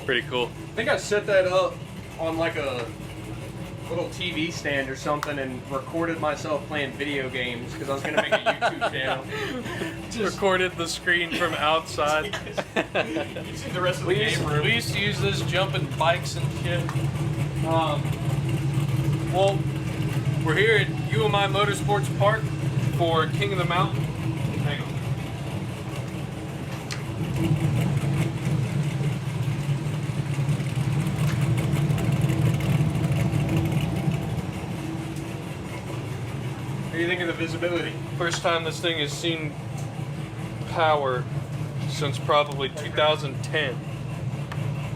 Pretty cool. I think I set that up on like a little TV stand or something and recorded myself playing video games because I was going to make a YouTube channel. Just recorded the screen from outside. You see the rest of the game room. We used to use this jumping bikes and shit. Well, we're here at UMI Motorsports Park for King of the Mountain. Hang on. What do you think of the visibility? First time this thing has seen power since probably 2010.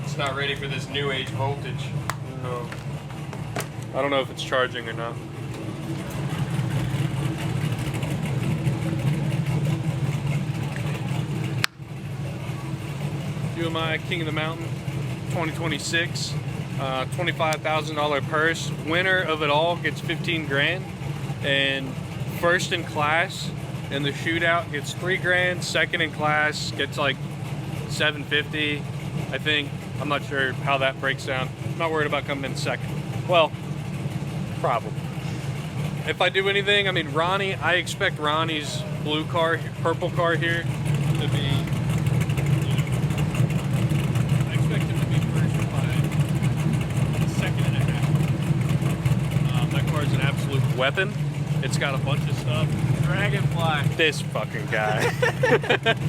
It's not ready for this new age voltage. No. I don't know if it's charging or not. UMI King of the Mountain 2026. $25,000 purse. Winner of it all gets 15 grand. And first in class in the shootout gets 3 grand. Second in class gets like 750, I think. I'm not sure how that breaks down. I'm not worried about coming in second. Well, probably. If I do anything, I mean, Ronnie, I expect Ronnie's blue car, purple car here to be, I expect him to be first by a second and a half. That car is an absolute weapon. It's got a bunch of stuff. Dragonfly. This fucking guy.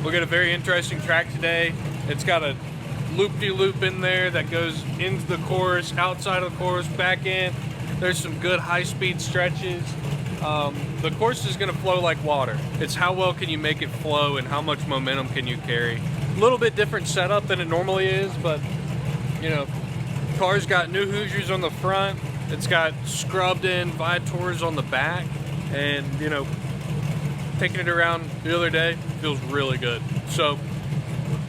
We got a very interesting track today. It's got a loop-de-loop in there that goes into the course, outside of the course, back in. There's some good high-speed stretches. The course is going to flow like water. It's how well can you make it flow and how much momentum can you carry. A little bit different setup than it normally is, but you know, car's got new Hoosiers on the front. It's got scrubbed in Vitors on the back, and you know, taking it around the other day feels really good. So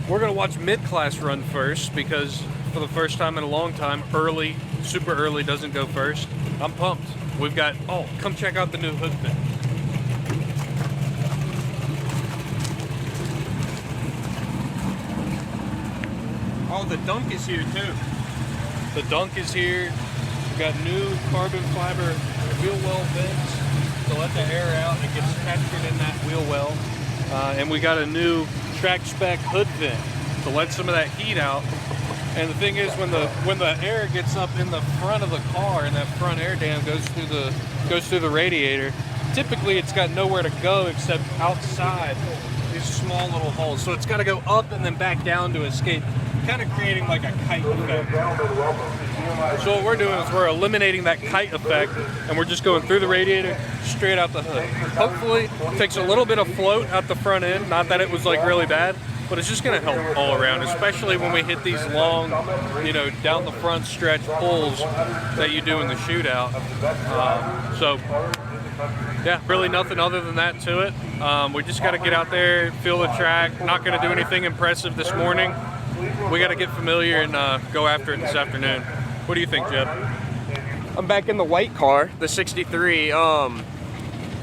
we're gonna watch mid-class run first because for the first time in a long time, early, super early doesn't go first. I'm pumped. We've got, oh, come check out the new hood fit. Oh, the dunk is here too. The dunk is here. We've got new carbon fiber wheel well vents to let the air out. It gets captured in that wheel well. And we got a new track spec hood vent to let some of that heat out. And the thing is, when the air gets up in the front of the car and that front air dam goes through the radiator, typically it's got nowhere to go except outside these small little holes. So it's got to go up and then back down to escape, kind of creating like a kite effect. So what we're doing is we're eliminating that kite effect, and we're just going through the radiator straight out the hood. Hopefully it takes a little bit of float out the front end, not that it was like really bad, but it's just going to help all around, especially when we hit these long, you know, down the front stretch pulls that you do in the shootout. So yeah, really nothing other than that to it. We just got to get out there, feel the track. Not going to do anything impressive this morning. We got to get familiar and go after it this afternoon. What do you think, Jeb? I'm back in the white car, the 63.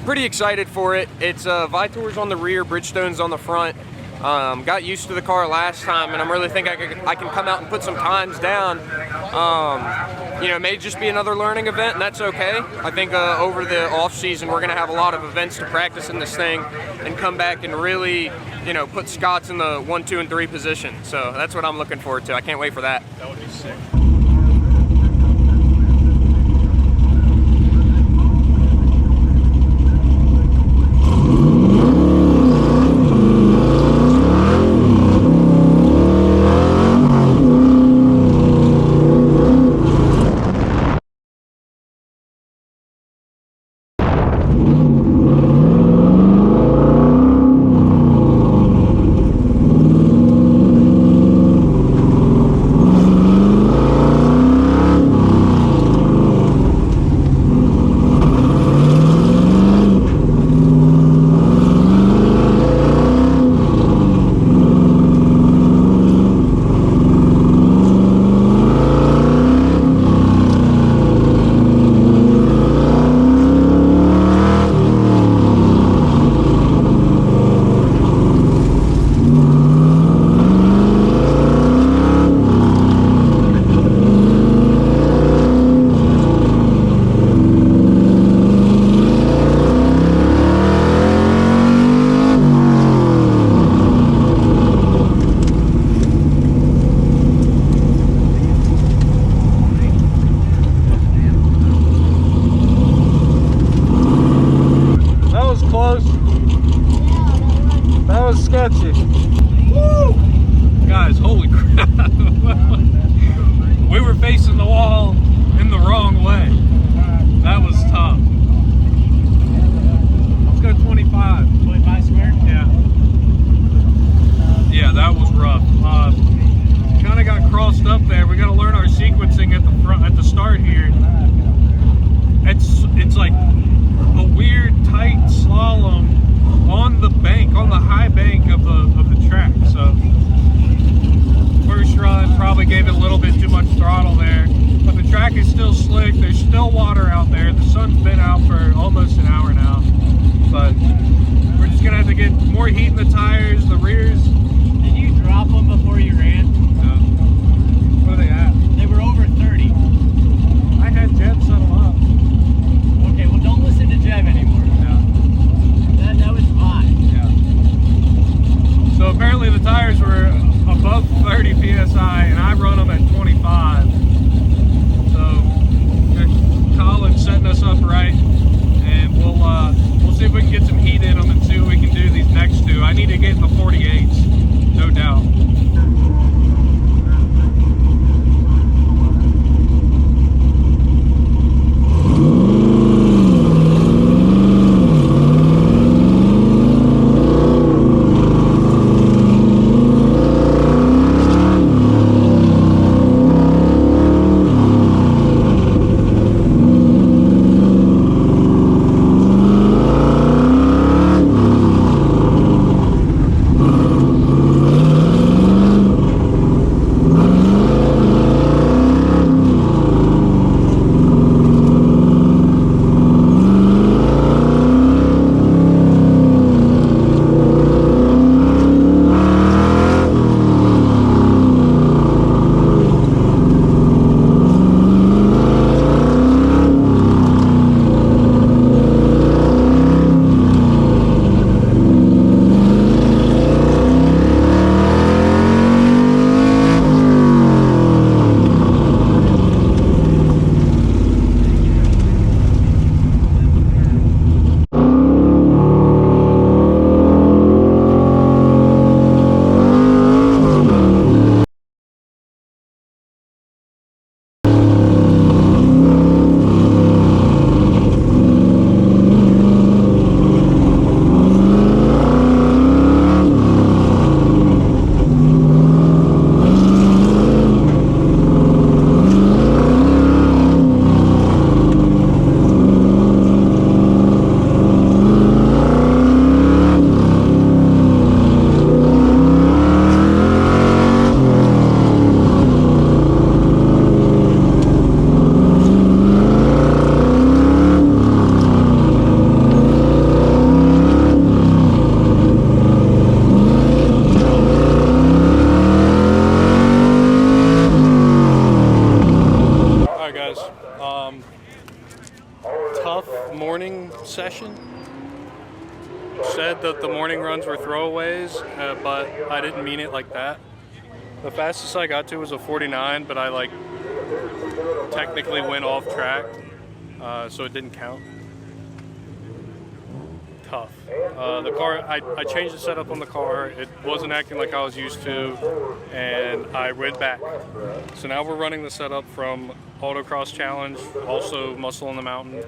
Pretty excited for it. It's Vitors on the rear, Bridgestones on the front. Got used to the car last time, and I'm really thinking I can come out and put some times down. You know, it may just be another learning event, and that's okay. I think over the off season we're gonna have a lot of events to practice in this thing and come back and really, you know, put Scott's in the 1, 2, and 3 position. So that's what I'm looking forward to. I can't wait for that. That would be sick. was rough. Kind of got crossed up there. We got to learn our sequencing at the front, at the start here. It's like a weird tight slalom on the bank, on the high bank of the track. So first run probably gave it a little bit too much throttle there, but the track is still slick. There's still water out there. The sun's been out for almost an hour now, but we're just gonna have to get more heat in the tires, the rears. Did you drop them before you ran? No. What are they at? They were over 30. I had Jeb settle up. Okay, well don't listen to Jeb anymore. Yeah. That was fine. Yeah. So apparently the tires were above 30 psi, and I run them at 25. So Colin's setting us up right, and we'll see if we can get some heat in them and see what we can do these next two. I need to get in the 48s, no doubt. Tough morning session. Said that the morning runs were throwaways, but I didn't mean it like that. The fastest I got to was a 49, but I technically went off track, so it didn't count. Tough. The car, I changed the setup on the car. It wasn't acting like I was used to, and I went back. So now we're running the setup from Autocross Challenge, also Muscle on the Mountain.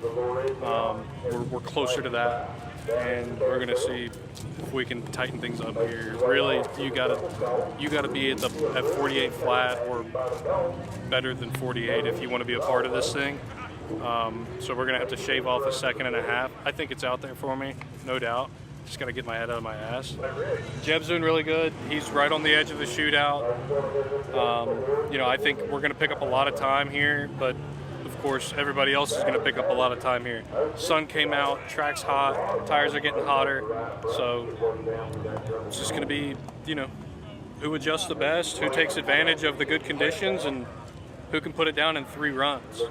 We're closer to that, and we're gonna see if we can tighten things up here. Really, you gotta be at 48 flat or better than 48 if you want to be a part of this thing. So we're gonna have to shave off 1.5 seconds. I think it's out there for me, no doubt. Just gotta get my head out of my ass. Jeb's doing really good. He's right on the edge of the shootout. I think we're gonna pick up a lot of time here, but of course everybody else is gonna pick up a lot of time here. Sun came out, track's hot, tires are getting hotter, so it's just gonna be, who adjusts the best, who takes advantage of the good conditions, and who can put it down in 3 runs.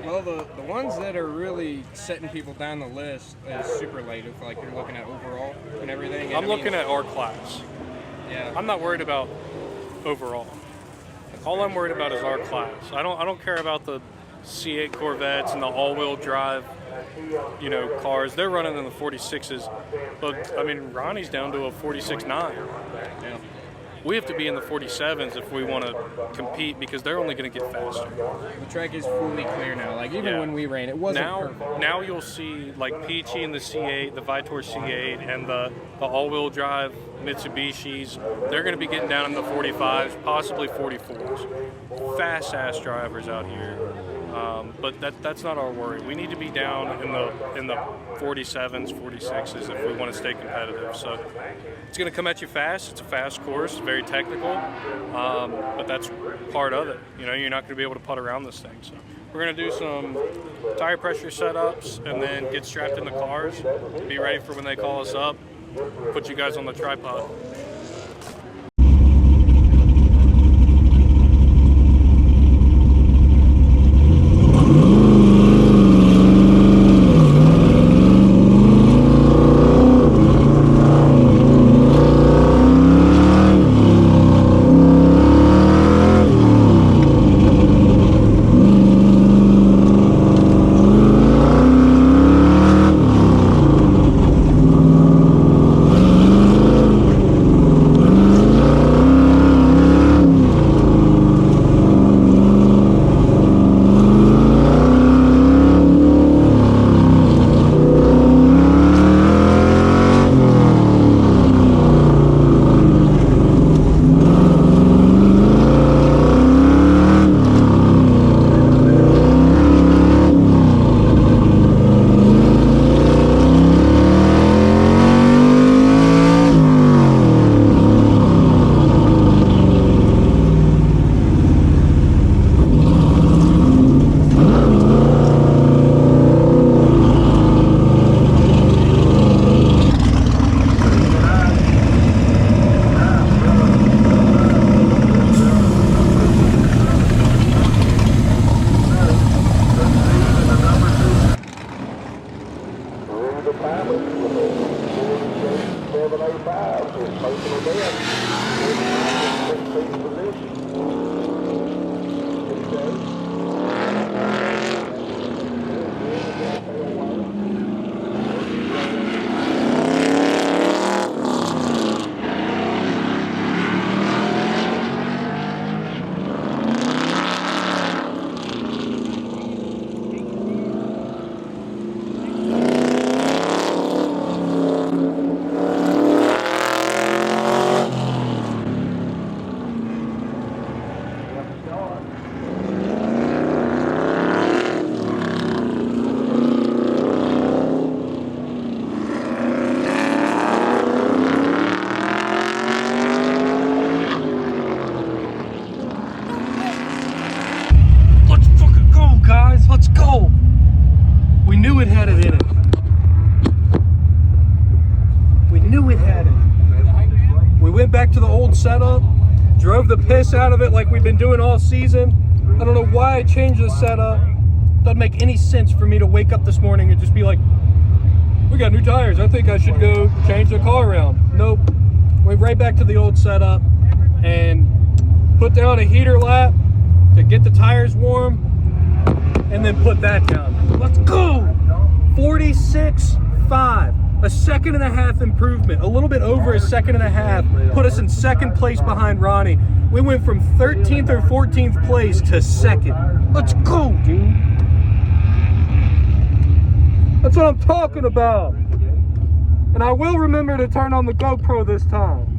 Well, the ones that are really setting people down the list is super late. If you're looking at overall and everything. I'm looking at our class. Yeah. I'm not worried about overall. All I'm worried about is our class. I don't care about the C8 Corvettes and the all-wheel drive, cars. They're running in the 46s, but Ronnie's down to a 46.9. Yeah. We have to be in the 47s if we want to compete because they're only going to get faster. The track is fully clear now. Like even when we ran, it wasn't perfect. Now you'll see like P18, the C8, the Vitor C8, and the all-wheel drive Mitsubishis. They're going to be getting down in the 45s, possibly 44s. Fast-ass drivers out here. But that's not our worry. We need to be down in the 47s, 46s if we want to stay competitive. So it's going to come at you fast. It's a fast course, very technical, but that's part of it. You know, you're not going to be able to putt around this thing. So we're going to do some tire pressure setups and then get strapped in the cars. Be ready for when they call us up. Put you guys on the tripod. Back to the old setup, drove the piss out of it like we've been doing all season. I don't know why I changed the setup. Doesn't make any sense for me to wake up this morning and just be like, we got new tires, I think I should go change the car around. Nope, went right back to the old setup and put down a heater lap to get the tires warm and then put that down. Let's go! 46.5. A 1.5 second improvement, a little bit over a 1.5 seconds, put us in second place behind Ronnie. We went from 13th or 14th place to second. Let's go, dude. That's what I'm talking about. And I will remember to turn on the GoPro this time.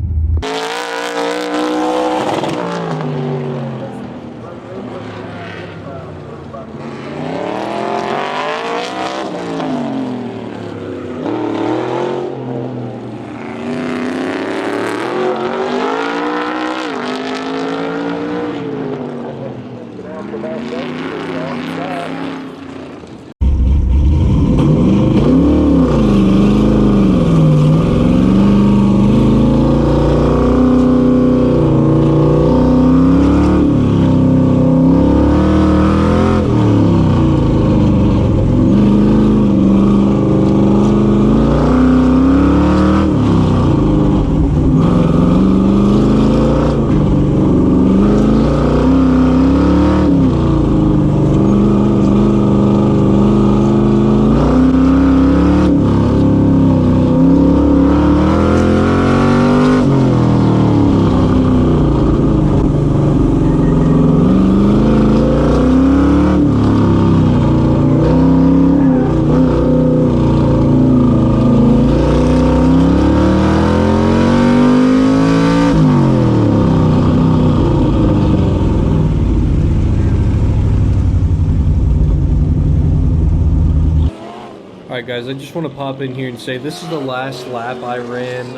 guys, I just want to pop in here and say this is the last lap I ran.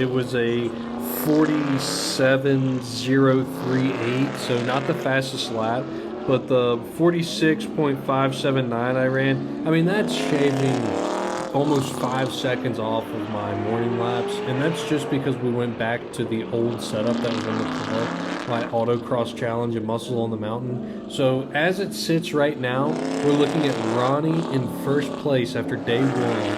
It was a 47.038, so not the fastest lap, but the 46.579 I ran. I mean, that's shaving almost 5 seconds off of my morning laps, and that's just because we went back to the old setup that was on the car, my Autocross challenge and Muscle on the Mountain. So as it sits right now, we're looking at Ronnie in first place after day one,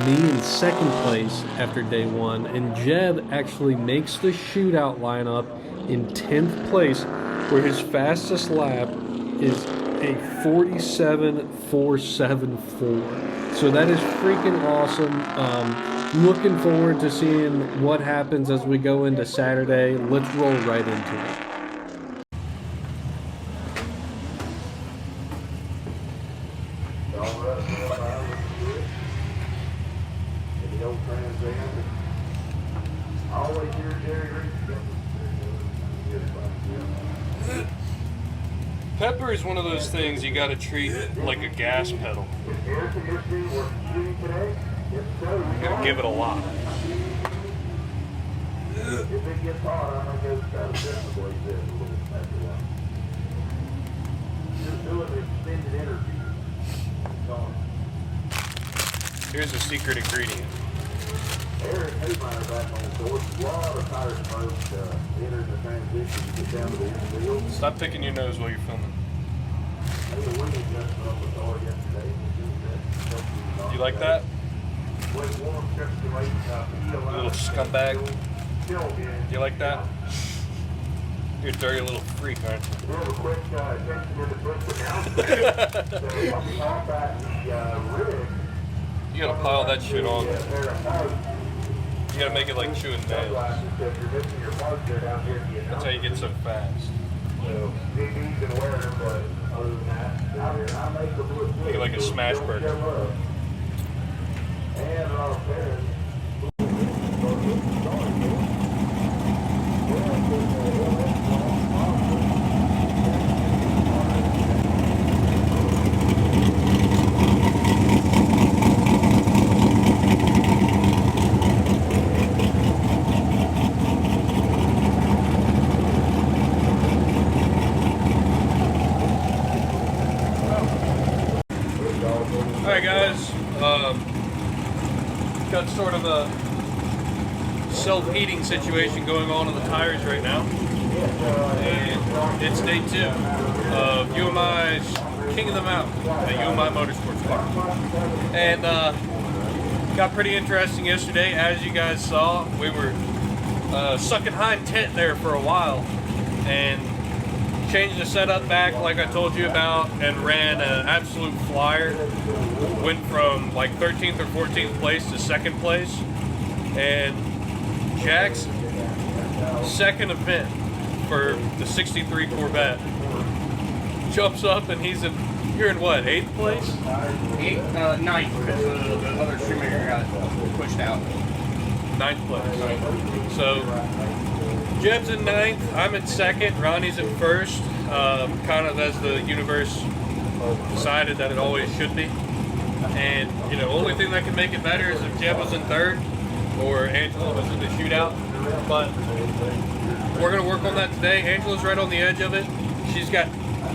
me in second place after day one, and Jeb actually makes the shootout lineup in 10th place, where his fastest lap is a 47.474. So that is freaking awesome. Looking forward to seeing what happens as we go into Saturday. Let's roll right into it. Pepper is one of those things you got to treat like a gas pedal. You got to give it a lot. Here's the secret ingredient. Stop picking your nose while you're filming. You like that? Little scumbag. You like that? You're a dirty little freak, aren't you? You gotta pile that shit on. You gotta make it like chewing nails. That's how you get so fast. Make it like a smash burger. Alright guys, got sort of a self-heating situation going on the tires right now, and it's day 2 of UMI's King of the Mountain at UMI Motorsports Park, and got pretty interesting yesterday. As you guys saw, we were sucking hind tent there for a while, and changed the setup back like I told you about, and ran an absolute flyer. Went from like 13th or 14th place to 2nd place, and Jack's second event for the 63 Corvette jumps up and you're in what, 8th place? 9th, because the other shoemaker got pushed out. 9th place. So Jeb's in 9th, I'm in 2nd, Ronnie's in 1st, kind of as the universe decided that it always should be. And, you know, only thing that could make it better is if Jeb was in 3rd or Angela was in the shootout. But we're going to work on that today. Angela's right on the edge of it. She's got,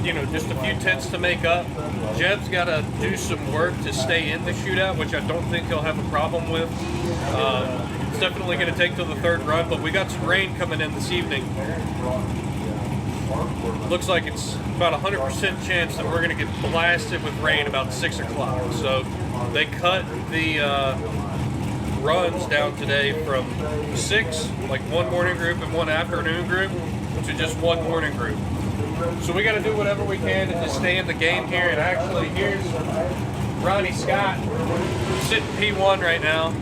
you know, just a few tenths to make up. Jeb's got to do some work to stay in the shootout, which I don't think he'll have a problem with. It's definitely going to take till the 3rd run, but we got some rain coming in this evening. Looks like it's about 100% chance that we're going to get blasted with rain about 6 o'clock. So they cut the runs down today from 6, like one morning group and one afternoon group, to just one morning group. So we got to do whatever we can to just stay in the game here. And actually, here's Ronnie Scott sitting P1 right now.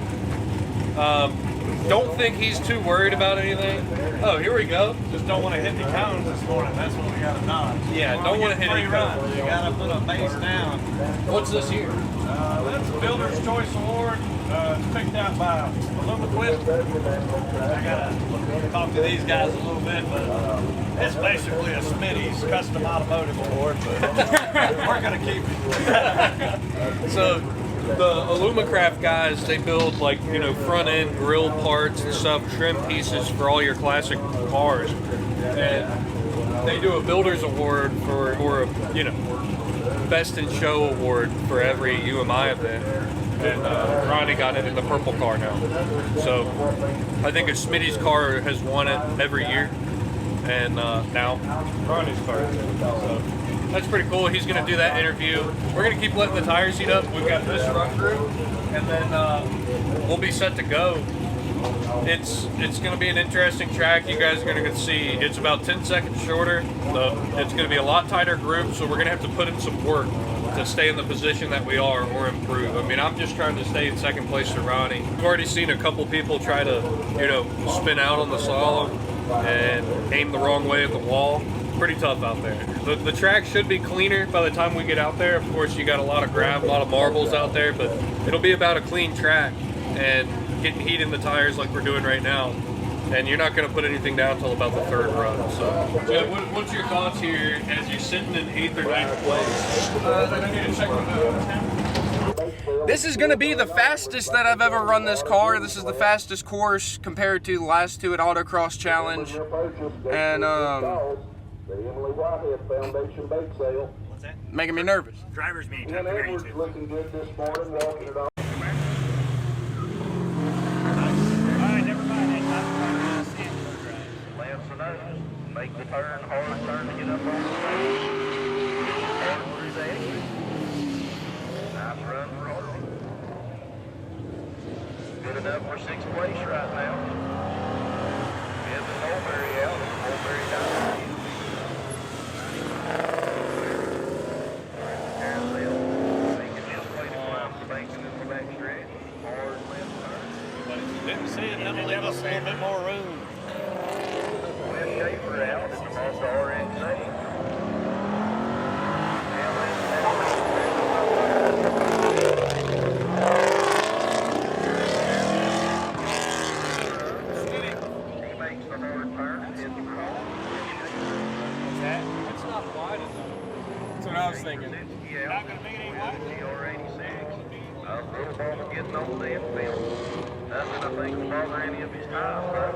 Don't think he's too worried about anything. Oh, here we go. Just don't want to hit the cones this morning. That's what we got to dodge. Yeah, don't want to hit any cones. You got to put a base down. What's this here? That's the Builder's Choice Award. It's picked out by Alumiquist. I got to talk to these guys a little bit, but it's basically a Smitty's custom automotive award, but we're going to keep it. So the Alumacraft guys, they build like, you know, front end grill parts and stuff, trim pieces for all your classic cars. And they do a builder's award or a, you know, best in show award for every UMI event. And Ronnie got it in the purple car now. So I think if Smitty's car has won it every year, and now Ronnie's car is in. So that's pretty cool. He's going to do that interview. We're going to keep letting the tires heat up. We've got this run through, and then we'll be set to go. It's going to be an interesting track. You guys are going to get to see. It's about 10 seconds shorter. It's going to be a lot tighter group, so we're going to have to put in some work to stay in the position that we are or improve. I mean, I'm just trying to stay in second place to Ronnie. I've already seen a couple people try to, you know, spin out on the slalom and aim the wrong way at the wall. Pretty tough out there. The track should be cleaner by the time we get out there. Of course, you got a lot of gravel, a lot of marbles out there, but it'll be about a clean track and getting heat in the tires like we're doing right now. And you're not going to put anything down until about the third run. So, Jed, what's your thoughts here as you're sitting in 8th or 9th place? This is going to be the fastest that I've ever run this car. This is the fastest course compared to the last two at Autocross Challenge. And making me nervous. Driver's meeting. Time to grade too. Looking good this morning, walking it off. Make the turn, hard turn to get up on the stage. Hard through the exit. Nice run for Harvey. Good enough for 6th place right now. Here's the Mulberry out. Mulberry down. Carousel. Making his way to climb the banking in the back stretch. Hard left turn. Didn't see it. That'll leave us a little bit more room. Schaefer out at the Mazda RX-8. He makes the hard turn and hits the cross. It's not wide enough. That's what I was thinking. Yeah, not going to make it any wider. TR-86. A little ball getting over the infield. Nothing I think will bother any of his tires, though.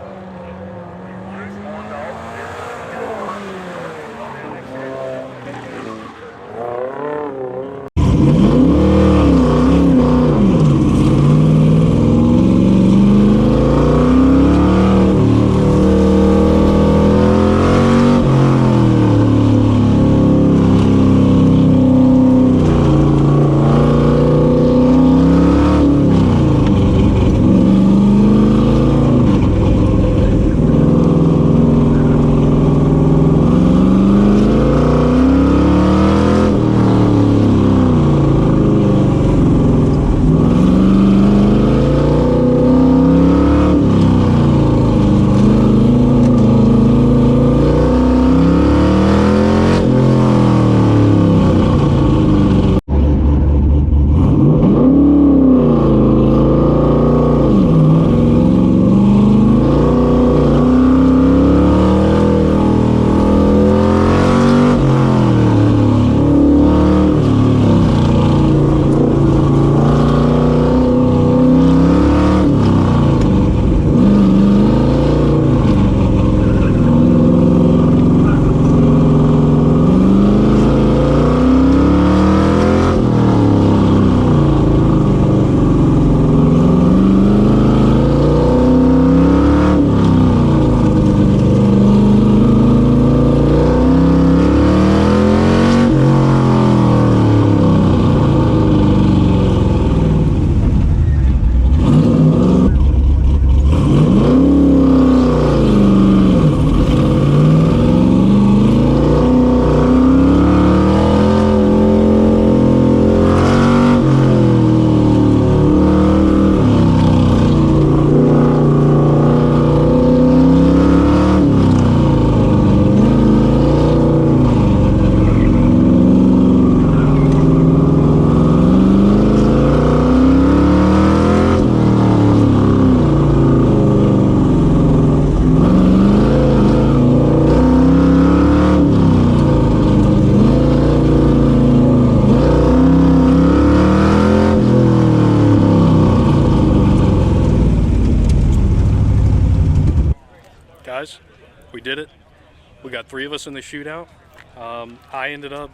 We got 3 of us in the shootout. I ended up,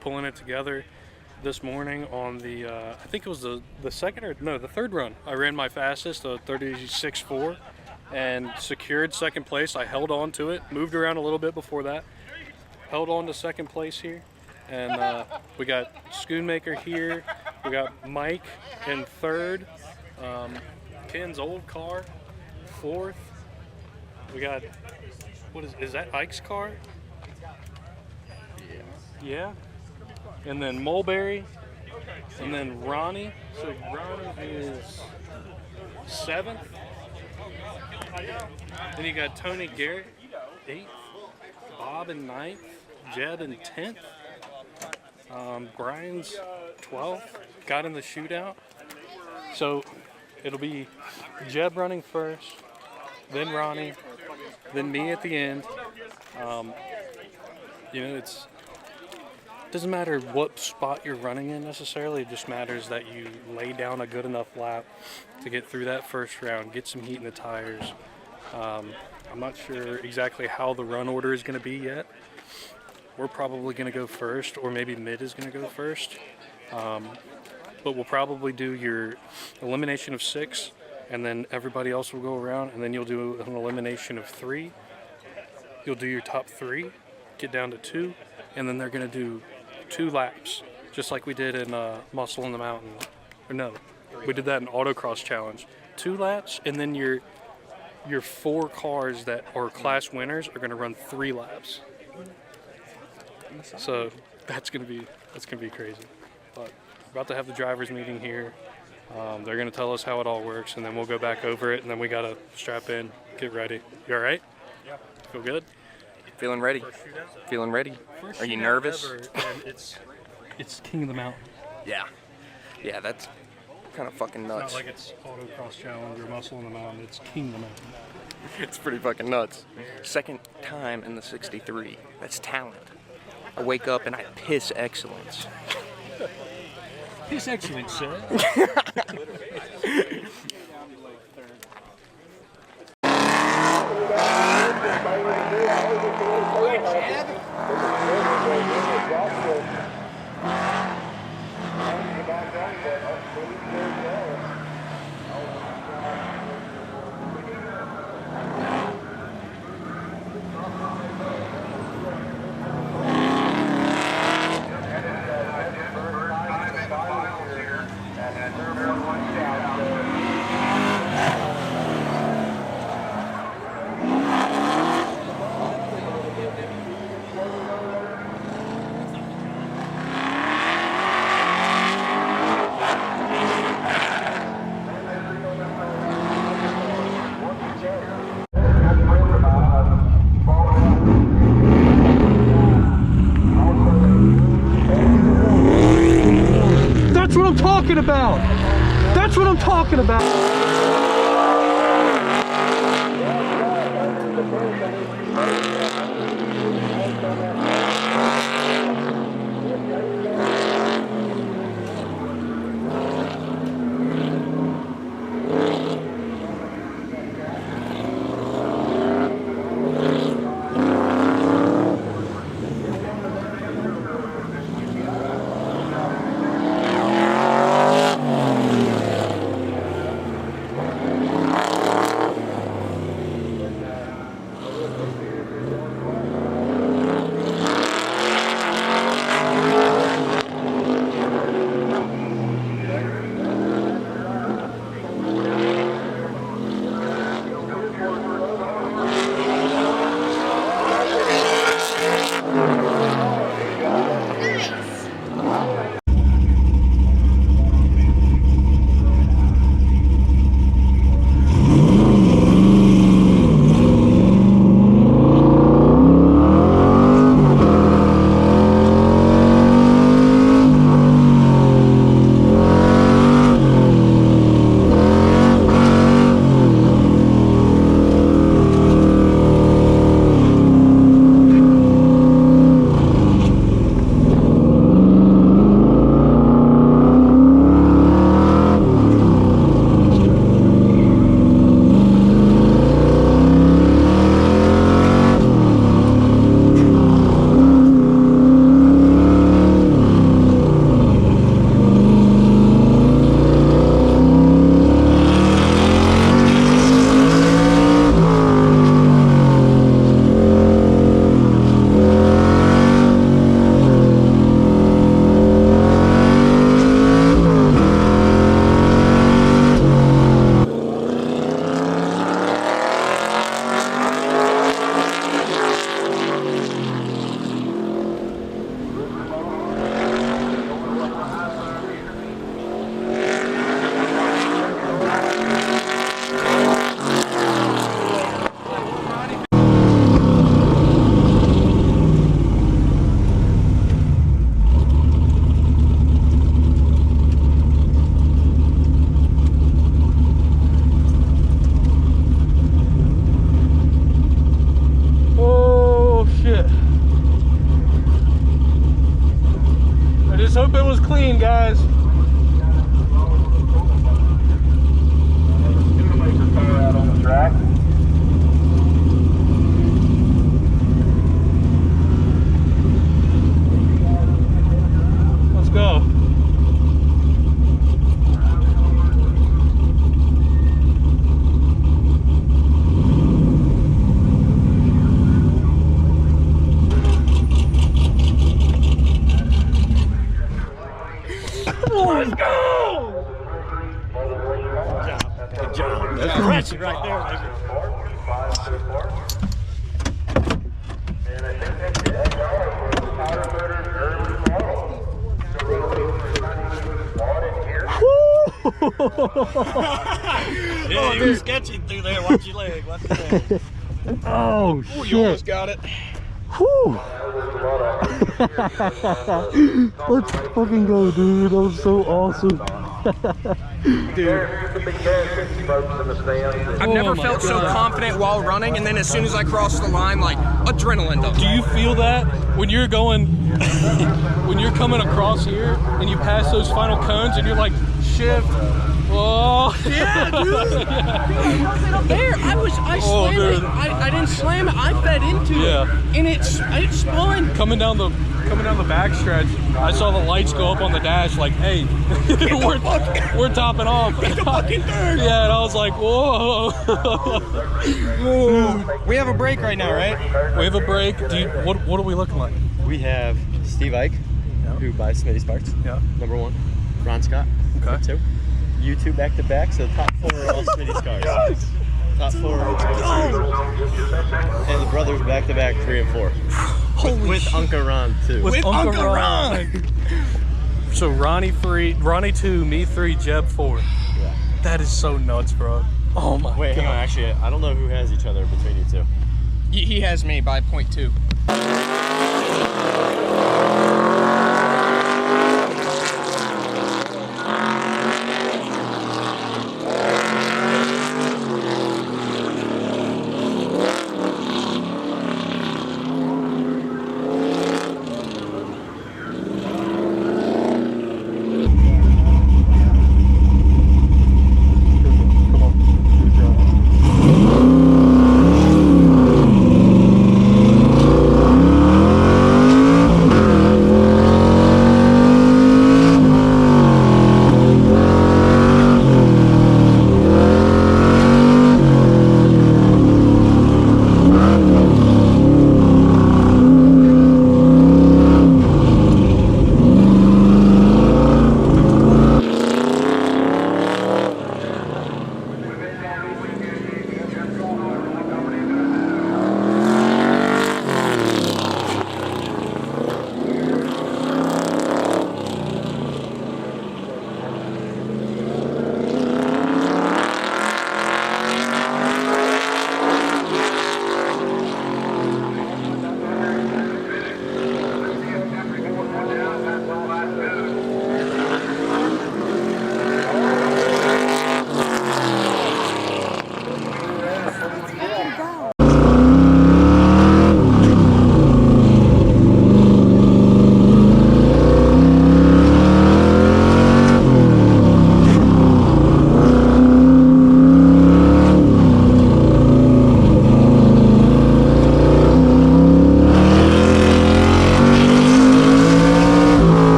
pulling it together this morning on the, I think it was the third run. I ran my fastest, a 36.4, and secured second place. I held on to it, moved around a little bit before that, held on to second place here. And we got Schoonmaker here. We got Mike in third. Ken's old car, fourth. We got, is that Ike's car? Yeah. And then Mulberry. And then Ronnie. So Ronnie is 7th. Then you got Tony Garrett, 8th. Bob in 9th. Jed in 10th. Brian's 12th. Got in the shootout. So it'll be Jeb running first, then Ronnie, then me at the end. It doesn't matter what spot you're running in necessarily. It just matters that you lay down a good enough lap to get through that first round, get some heat in the tires. I'm not sure exactly how the run order is going to be yet. We're probably going to go first, or maybe mid is going to go first. But we'll probably do your elimination of 6, and then everybody else will go around, and then you'll do an elimination of 3. You'll do your top 3, get down to 2, and then they're going to do 2 laps, just like we did in Muscle in the Mountain. Or no, we did that in Autocross Challenge. 2 laps, and then your 4 cars that are class winners are going to run 3 laps. So that's gonna be crazy. But we're about to have the drivers meeting here. They're gonna tell us how it all works, and then we'll go back over it, and then we gotta strap in, get ready. You all right? Yeah. Feel good? Feeling ready. Feeling ready. Are you nervous? Ever, and it's King of the Mountain. Yeah. Yeah, that's kind of fucking nuts. It's not like it's Autocross Challenge or Muscle in the Mountain. It's King of the Mountain. It's pretty fucking nuts. Second time in the 63. That's talent. I wake up and I piss excellence. Piss excellence, sir. That's what I'm talking about! That's what I'm talking about! guys. Out on the track. Let's go. Let's go! Good job. That's Ratchet right there, baby. Yeah, you're sketching through there. Watch your leg. Watch your leg. Oh, shit. You almost got it. Whew. Let's fucking go, dude. That was so awesome. Dude. I've never felt so confident while running, and then as soon as I crossed the line, like, adrenaline dump. Do you feel that when you're going, when you're coming across here and you pass those final cones and you're like, shift? Oh. Yeah, dude. Yeah. There, I slammed it. I didn't slam it. I fed into it, and it spun. Coming down the back stretch, I saw the lights go up on the dash. Like, hey, we're topping off. Get the fucking third. Yeah, and I was like, whoa. We have a break right now, right? We have a break. What are we looking like? We have Steve Ike, who buys Smitty's parts. Yeah. Number 1. Ron Scott. Okay. Number 2. You two back to back, so top 4 are all Smitty's cars. Yes. Top 4 are and the brothers back to back 3 and 4. With Uncle Ron too. With Uncle Ron. So Ronnie 2, me 3, Jeb 4. Yeah. That is so nuts, bro. Oh my Wait, God. hang on. Actually, I don't know who has each other between you two. He has me by 0.2.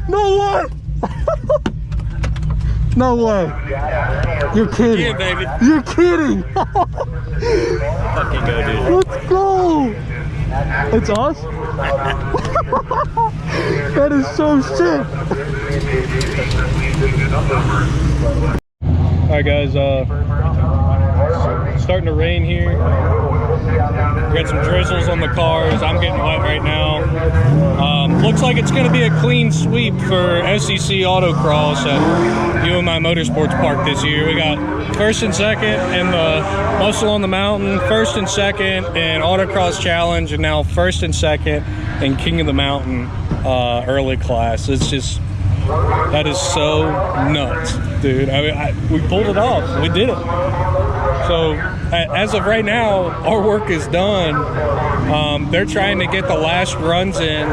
No way! No way! You're kidding! Yeah, baby. You're kidding! Fucking go, dude. Let's go! It's us? That is so sick. Alright guys, starting to rain here. We got some drizzles on the cars. I'm getting wet right now. Looks like it's going to be a clean sweep for SEC Autocross at UMI Motorsports Park this year. We got first and second in the Muscle on the Mountain, first and second in Autocross Challenge, and now first and second in King of the Mountain early class. It's just, that is so nuts, dude. I mean, we pulled it off. We did it. So as of right now, our work is done. They're trying to get the last runs in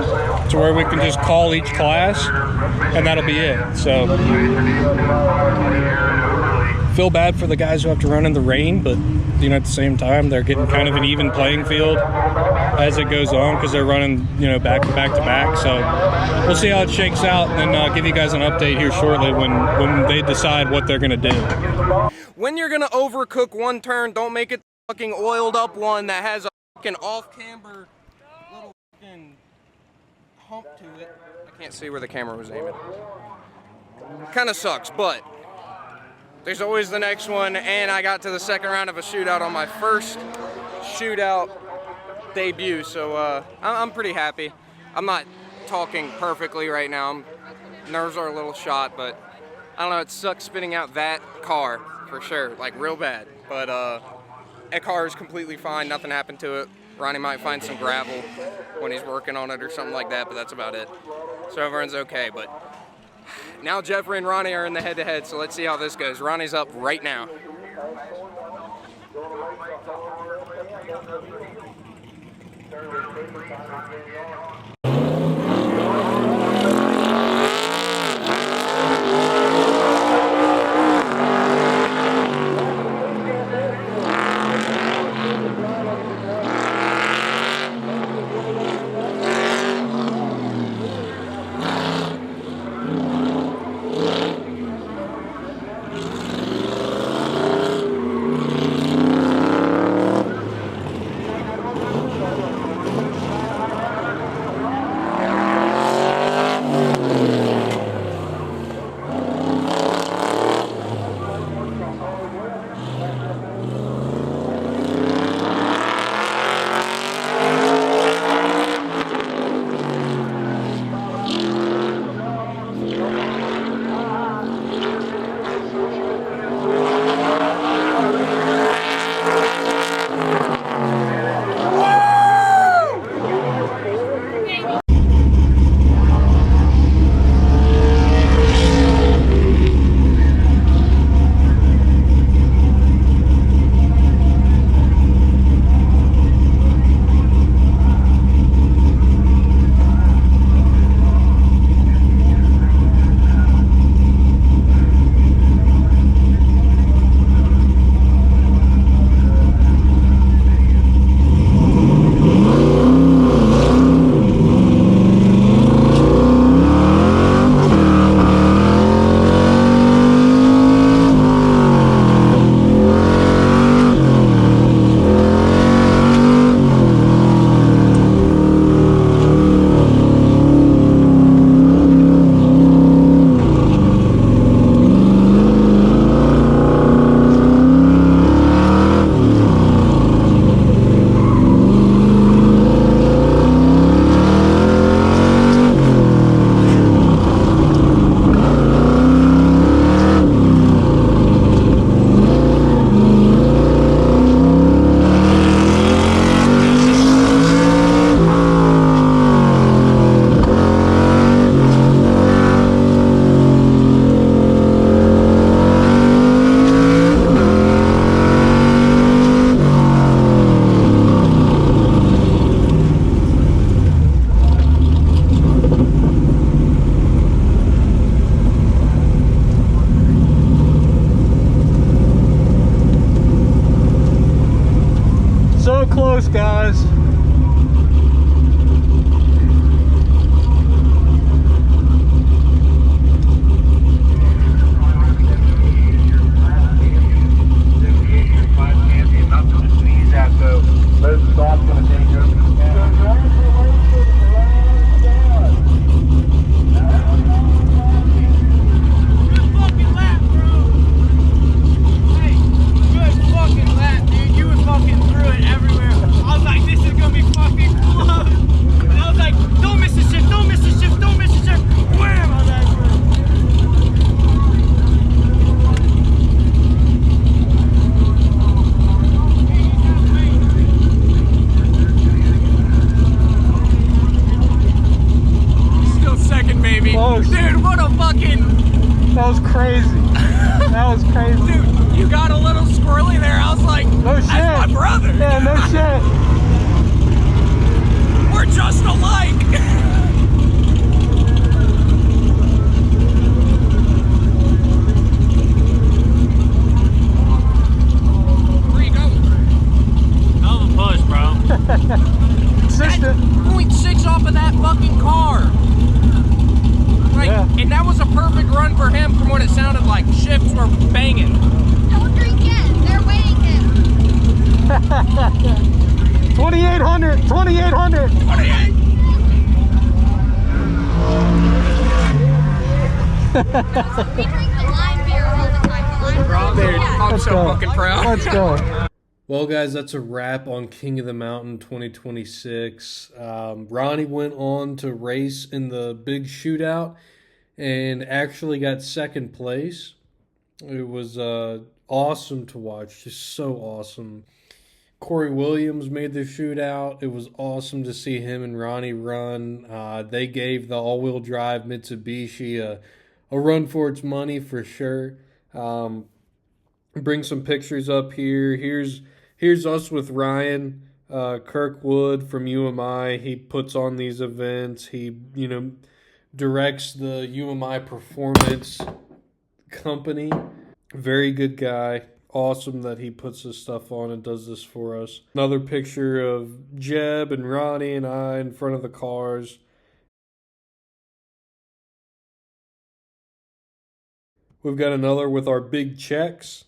to where we can just call each class, and that'll be it. So feel bad for the guys who have to run in the rain, but you know, at the same time, they're getting kind of an even playing field as it goes on because they're running, you know, back to back. So we'll see how it shakes out, and then give you guys an update here shortly when they decide what they're gonna do. When you're gonna overcook one turn, don't make it the fucking oiled up one that has a fucking off-camber little fucking hump to it. I can't see where the camera was aiming. Kinda sucks, but there's always the next one, and I got to the second round of a shootout on my first shootout debut, so I'm pretty happy. I'm not talking perfectly right now. Nerves are a little shot, but I don't know, it sucks spinning out that car for sure, like real bad. But that car is completely fine, nothing happened to it. Ronnie might find some gravel when he's working on it or something like that, but that's about it. So everyone's okay, but now Jeffrey and Ronnie are in the head-to-head, so let's see how this goes. Ronnie's up right now. Close, guys. Those thoughts going to take crazy. That was crazy. Dude, you got a little squirrely there. I was like, No shit. that's my brother. Yeah, no shit. We're just alike. Where you going? Hell of a push, bro. Sister. 0.6 off of that fucking car. Like, Yeah. and that was a perfect run for him from what it sounded like. Shifts were banging. Don't drink yet. They're waiting him. 2800. 2800. 28. We drink the lime beer all the time. The lime beer. Dude, Yeah. I'm so fucking proud. Let's go. Well, guys, that's a wrap on King of the Mountain 2026. Ronnie went on to race in the big shootout and actually got second place. It was awesome to watch, just so awesome. Corey Williams made the shootout. It was awesome to see him and Ronnie run. They gave the all-wheel drive Mitsubishi a run for its money for sure. Bring some pictures up here. Here's us with Ryan Kirkwood from UMI. He puts on these events. He, directs the UMI Performance Company. Very good guy. Awesome that he puts this stuff on and does this for us. Another picture of Jeb and Ronnie and I in front of the cars. We've got another with our big checks.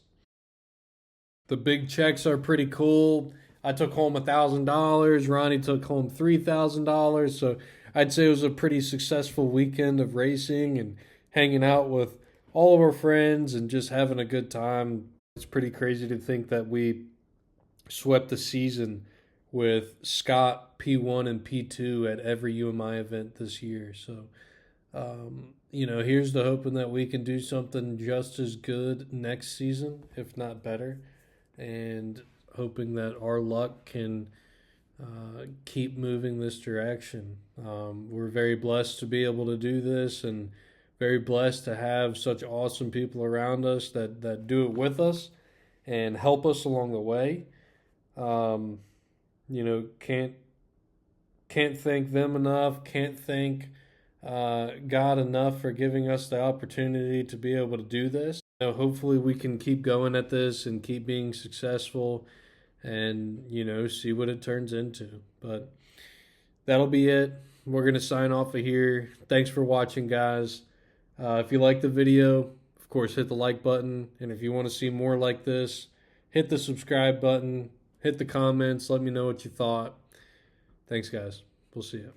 The big checks are pretty cool. I took home $1,000. Ronnie took home $3,000. So I'd say it was a pretty successful weekend of racing and hanging out with all of our friends and just having a good time. It's pretty crazy to think that we swept the season with Scott P1 and P2 at every UMI event this year. So, here's the hoping that we can do something just as good next season, if not better. And hoping that our luck can keep moving this direction. We're very blessed to be able to do this and very blessed to have such awesome people around us that do it with us and help us along the way. Can't thank them enough, can't thank God enough for giving us the opportunity to be able to do this. Hopefully we can keep going at this and keep being successful and, see what it turns into. But that'll be it. We're going to sign off of here. Thanks for watching, guys. If you like the video, of course, hit the like button. And if you want to see more like this, hit the subscribe button, hit the comments, let me know what you thought. Thanks, guys. We'll see you.